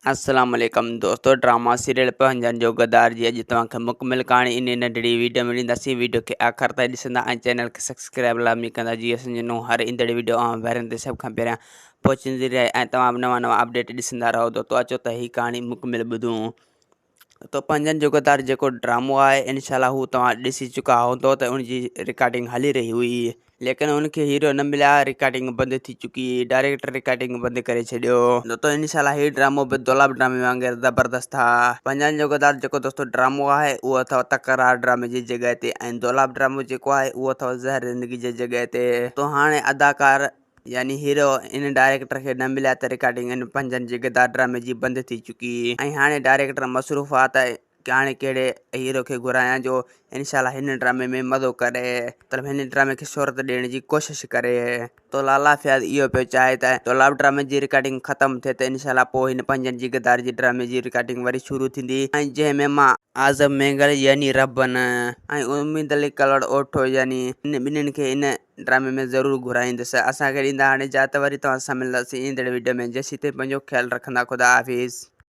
अस्सलाम वालेकुम दोस्तों, ड्रामा सीरियल पंजन जो गद्दार जी अॼु तव्हांखे मुकमिल कहाणी इन नंढड़ी वीडियो में ॾींदासीं। वीडियो खे आख़िर ताईं ॾिसंदा ऐं चैनल खे सब्सक्राइब लाज़मी कंदा जीअं असांजी नूं हर ईंदड़ वीडियो वायरनि ते सभ खां पहिरियां पहुचंदी रहे ऐं तमामु नवां अपडेट ॾिसंदा रहो। दोस्तों अचो त हीअ कहाणी मुकमिल ॿुधूं। तो पंजन जो गद्दार जेको ड्रामो आहे इंशाल्लाह हू तव्हां ॾिसी चुका हूंदो त उनजी रिकॉर्डिंग हली रही हुई, लेकिन उनखे हीरो न मिलिया। रिकॉर्डिंग बंदि थी चुकी, डायरेक्टर रिकॉर्डिंग बंदि करे छॾियो। दोस्तों इंशाल्लाह हीउ ड्रामो बि दौलाब ड्रामे वांगुरु ज़बरदस्त आहे। पंजन जो गद्दार जेको दोस्तों ड्रामो आहे उहो अथव तकरार ड्रामे जी जॻह ते, ऐं दौलाब ड्रामो जेको आहे उहो अथव ज़हर ज़िंदगी जी जॻह ते। तो हाणे अदाकार यानी हीरो इन डायरेक्टर खे न मिलिया त रिकॉर्डिंग इन पंजन जे गद्दार ड्रामे जी बंदि थी चुकी, ऐं हाणे डायरेक्टर मसरूफ़ आहे त हाणे कहिड़े हीरो खे घुरायां जो इंशाल्लाह हिन ड्रामे में मदद करे, मतलब हिन ड्रामे खे शोहरत ॾियण जी कोशिशि करे। तो लाला फयाज़ इहो पियो चाहे त दौलाब ड्रामे जी रिकॉर्डिंग ख़तमु थिए त इंशाल्लाह पोइ हिन पंजन जी गद्दार जी ड्रामे जी रिकॉर्डिंग वरी शुरू थींदी, ऐं जंहिंमें मां आज़म मेंगल यानी रबन ऐं उम्मीद अली कलड़ ओठो यानी इन ॿिन्हिनि खे इन ड्रामे में ज़रूरु घुराईंदुसि। असांखे ॾींदा हाणे इजाज़त, वरी तव्हां सां मिलंदासीं ईंदड़ वीडियो में। जेसीं ताईं पंहिंजो ख़्यालु रखंदा। ख़ुदा हाफ़िज़।